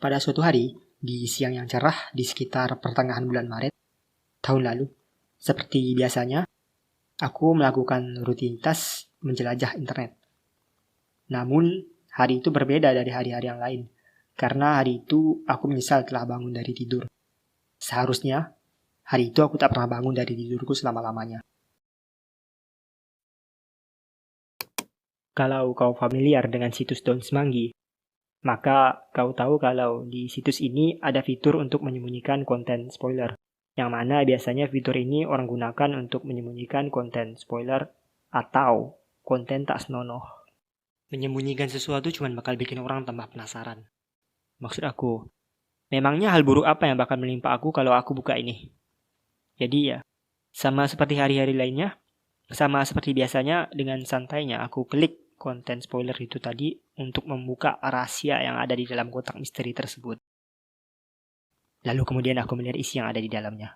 Pada suatu hari, di siang yang cerah di sekitar pertengahan bulan Maret tahun lalu, seperti biasanya, aku melakukan rutinitas menjelajah internet. Namun, hari itu berbeda dari hari-hari yang lain, karena hari itu aku menyesal telah bangun dari tidur. Seharusnya, hari itu aku tak pernah bangun dari tidurku selama-lamanya. Kalau kau familiar dengan situs Daun Semanggi, maka kau tahu kalau di situs ini ada fitur untuk menyembunyikan konten spoiler, yang mana biasanya fitur ini orang gunakan untuk menyembunyikan konten spoiler atau konten tak senonoh. Menyembunyikan sesuatu cuma bakal bikin orang tambah penasaran. Maksud aku, memangnya hal buruk apa yang bakal menimpa aku kalau aku buka ini? Jadi ya, sama seperti hari-hari lainnya, sama seperti biasanya dengan santainya aku klik konten spoiler itu tadi untuk membuka rahasia yang ada di dalam kotak misteri tersebut. Lalu kemudian aku melihat isi yang ada di dalamnya.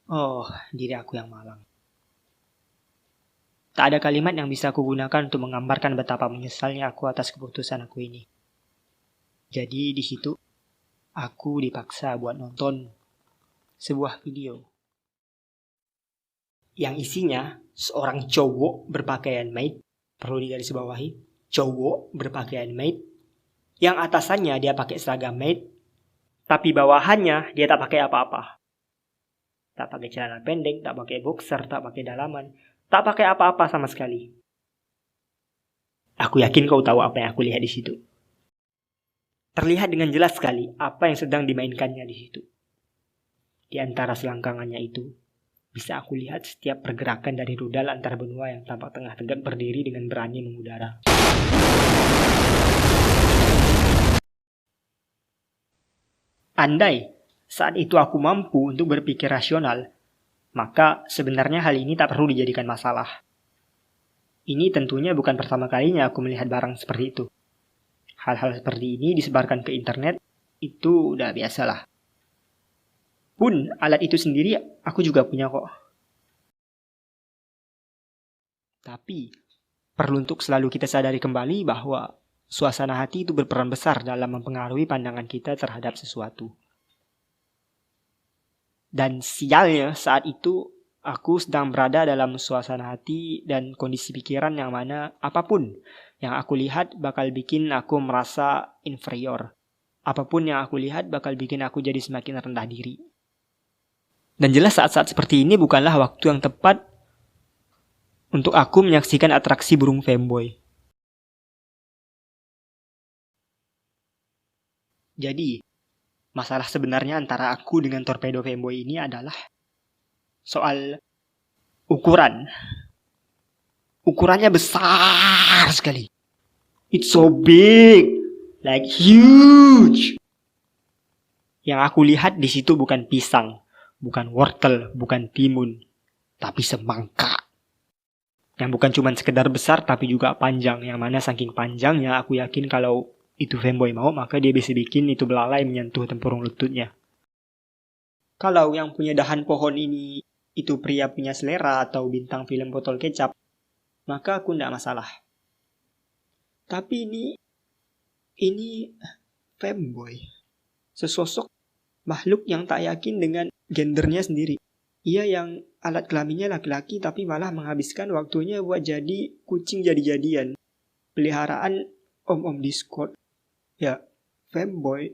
Oh, diri aku yang malang. Tak ada kalimat yang bisa aku gunakan untuk menggambarkan betapa menyesalnya aku atas keputusan aku ini. Jadi di situ, aku dipaksa buat nonton sebuah video yang isinya seorang cowok berpakaian maid, perlu digarisbawahi, cowok berpakaian maid, yang atasannya dia pakai seragam maid, tapi bawahannya dia tak pakai apa-apa. Tak pakai celana pendek, tak pakai boxer, tak pakai dalaman, tak pakai apa-apa sama sekali. Aku yakin kau tahu apa yang aku lihat di situ. Terlihat dengan jelas sekali apa yang sedang dimainkannya di situ. Di antara selangkangannya itu, bisa aku lihat setiap pergerakan dari rudal antar benua yang tampak tengah tegak berdiri dengan berani mengudara. Andai saat itu aku mampu untuk berpikir rasional, maka sebenarnya hal ini tak perlu dijadikan masalah. Ini tentunya bukan pertama kalinya aku melihat barang seperti itu. Hal-hal seperti ini disebarkan ke internet, itu udah biasalah. Pun alat itu sendiri aku juga punya kok. Tapi perlu untuk selalu kita sadari kembali bahwa suasana hati itu berperan besar dalam mempengaruhi pandangan kita terhadap sesuatu. Dan sialnya saat itu aku sedang berada dalam suasana hati dan kondisi pikiran yang mana apapun yang aku lihat bakal bikin aku merasa inferior. Apapun yang aku lihat bakal bikin aku jadi semakin rendah diri. Dan jelas saat-saat seperti ini bukanlah waktu yang tepat untuk aku menyaksikan atraksi burung femboy. Jadi, masalah sebenarnya antara aku dengan torpedo femboy ini adalah soal ukuran. Ukurannya besar sekali. It's so big, like huge. Yang aku lihat di situ bukan pisang, bukan wortel, bukan timun, tapi semangka. Yang bukan cuma sekedar besar tapi juga panjang, yang mana saking panjangnya aku yakin kalau itu femboy mau maka dia bisa bikin itu belalai menyentuh tempurung lututnya. Kalau yang punya dahan pohon ini itu pria punya selera atau bintang film botol kecap, maka aku tidak masalah. Tapi ini femboy, sesosok makhluk yang tak yakin dengan gendernya sendiri. Ia yang alat kelaminnya laki-laki tapi malah menghabiskan waktunya buat jadi kucing jadi-jadian. Peliharaan om-om Discord. Ya, femboy.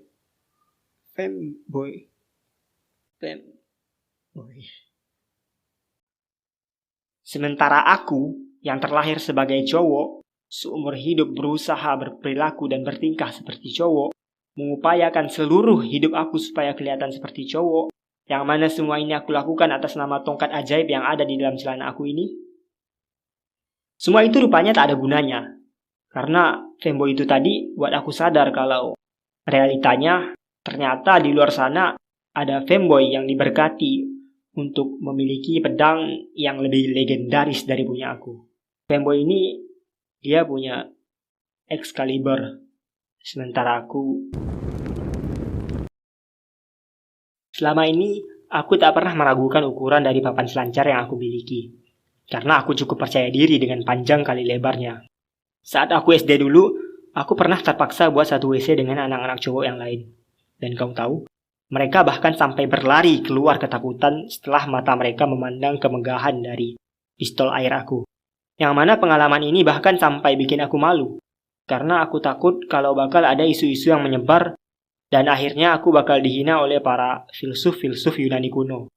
Sementara aku yang terlahir sebagai cowok, seumur hidup berusaha berperilaku dan bertingkah seperti cowok, mengupayakan seluruh hidup aku supaya kelihatan seperti cowok, yang mana semua ini aku lakukan atas nama tongkat ajaib yang ada di dalam celana aku ini. Semua itu rupanya tak ada gunanya. Karena femboy itu tadi buat aku sadar kalau realitanya ternyata di luar sana ada femboy yang diberkati untuk memiliki pedang yang lebih legendaris dari punya aku. Femboy ini dia punya Excalibur, sementara aku selama ini, aku tak pernah meragukan ukuran dari papan selancar yang aku miliki. Karena aku cukup percaya diri dengan panjang kali lebarnya. Saat aku SD dulu, Aku pernah terpaksa buat satu WC dengan anak-anak cowok yang lain. Dan kau tahu, mereka bahkan sampai berlari keluar ketakutan setelah mata mereka memandang kemegahan dari pistol air aku. Yang mana pengalaman ini bahkan sampai bikin aku malu. Karena aku takut kalau bakal ada isu-isu yang menyebar dan akhirnya aku bakal dihina oleh para filsuf-filsuf Yunani kuno.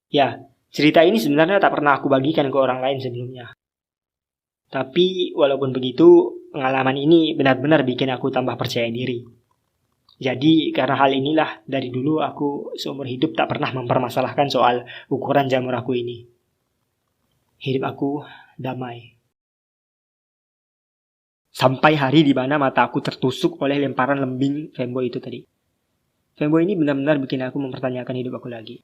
Ya, cerita ini sebenarnya tak pernah aku bagikan ke orang lain sebelumnya. Tapi walaupun begitu, pengalaman ini benar-benar bikin aku tambah percaya diri. Jadi karena hal inilah dari dulu aku seumur hidup tak pernah mempermasalahkan soal ukuran jamur aku ini. Hidup aku damai. Sampai hari di mana mata aku tertusuk oleh lemparan lembing fanboy itu tadi. Fanboy ini benar-benar bikin aku mempertanyakan hidup aku lagi.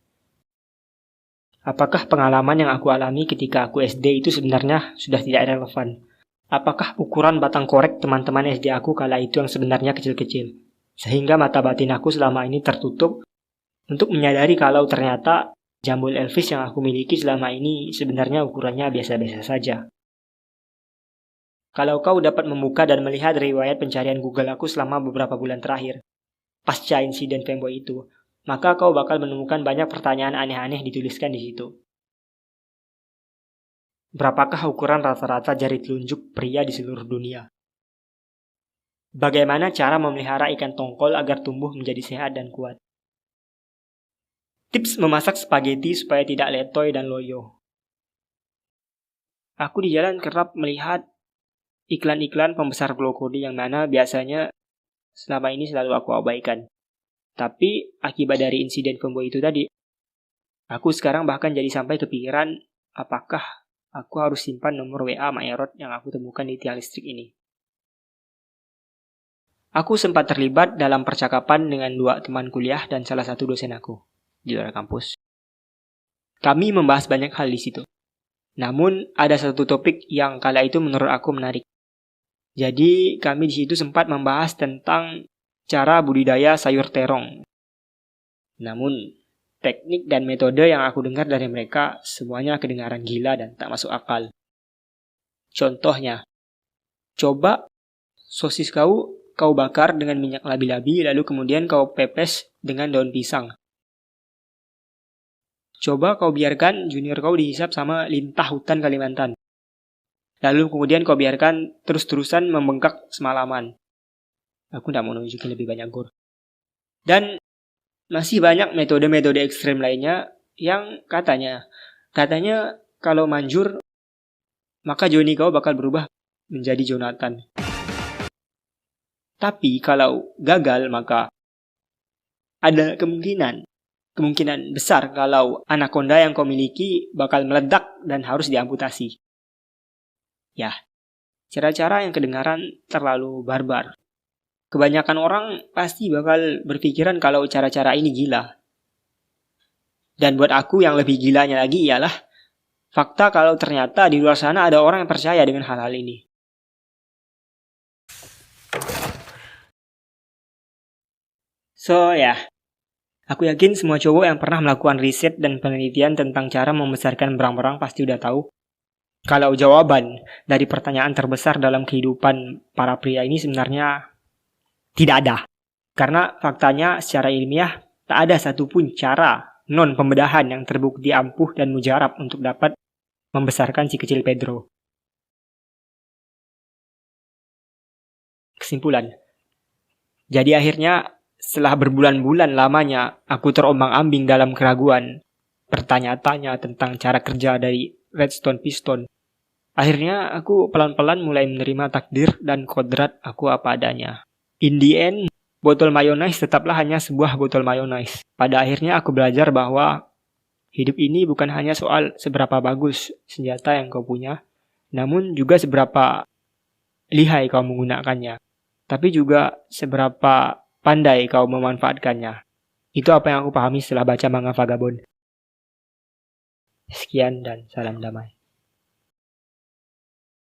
Apakah pengalaman yang aku alami ketika aku SD itu sebenarnya sudah tidak relevan? Apakah ukuran batang korek teman-teman SD aku kala itu yang sebenarnya kecil-kecil? Sehingga mata batin aku selama ini tertutup untuk menyadari kalau ternyata jambul Elvis yang aku miliki selama ini sebenarnya ukurannya biasa-biasa saja. Kalau kau dapat membuka dan melihat riwayat pencarian Google aku selama beberapa bulan terakhir, pasca insiden fanboy itu, maka kau bakal menemukan banyak pertanyaan aneh-aneh dituliskan di situ. Berapakah ukuran rata-rata jari telunjuk pria di seluruh dunia? Bagaimana cara memelihara ikan tongkol agar tumbuh menjadi sehat dan kuat? Tips memasak spaghetti supaya tidak letoy dan loyo. Aku di jalan kerap melihat iklan-iklan pembesar glukodi yang mana biasanya selama ini selalu aku abaikan. Tapi akibat dari insiden fanboy itu tadi, aku sekarang bahkan jadi sampai kepikiran apakah aku harus simpan nomor WA Maerot yang aku temukan di tiang listrik ini. Aku sempat terlibat dalam percakapan dengan 2 teman kuliah dan salah satu dosen aku di luar kampus. Kami membahas banyak hal di situ. Namun ada satu topik yang kala itu menurut aku menarik. Jadi kami di situ sempat membahas tentang cara budidaya sayur terong. Namun, teknik dan metode yang aku dengar dari mereka semuanya kedengaran gila dan tak masuk akal. Contohnya, coba sosis kau bakar dengan minyak labi-labi lalu kemudian kau pepes dengan daun pisang. Coba kau biarkan junior kau dihisap sama lintah hutan Kalimantan. Lalu kemudian kau biarkan terus-terusan membengkak semalaman. Aku tidak mau nunjukin lebih banyak gor. Dan masih banyak metode-metode ekstrem lainnya yang katanya kalau manjur maka Johnny kau bakal berubah menjadi Jonathan. Tapi kalau gagal maka ada kemungkinan besar kalau anaconda yang kau miliki bakal meledak dan harus diamputasi. Ya, cara-cara yang kedengaran terlalu barbar. Kebanyakan orang pasti bakal berpikiran kalau cara-cara ini gila. Dan buat aku yang lebih gilanya lagi ialah fakta kalau ternyata di luar sana ada orang yang percaya dengan hal-hal ini. So ya, aku yakin semua cowok yang pernah melakukan riset dan penelitian tentang cara membesarkan berang-berang pasti udah tahu kalau jawaban dari pertanyaan terbesar dalam kehidupan para pria ini sebenarnya tidak ada. Karena faktanya secara ilmiah tak ada satupun cara non-pembedahan yang terbukti ampuh dan mujarab untuk dapat membesarkan si kecil Pedro. Kesimpulan. Jadi akhirnya setelah berbulan-bulan lamanya aku terombang-ambing dalam keraguan, bertanya-tanya tentang cara kerja dari redstone piston. Akhirnya aku pelan-pelan mulai menerima takdir dan kodrat aku apa adanya. In the end, botol mayonnaise tetaplah hanya sebuah botol mayonnaise. Pada akhirnya aku belajar bahwa hidup ini bukan hanya soal seberapa bagus senjata yang kau punya, namun juga seberapa lihai kau menggunakannya. Tapi juga seberapa pandai kau memanfaatkannya. Itu apa yang aku pahami setelah baca manga Vagabond. Sekian dan salam damai.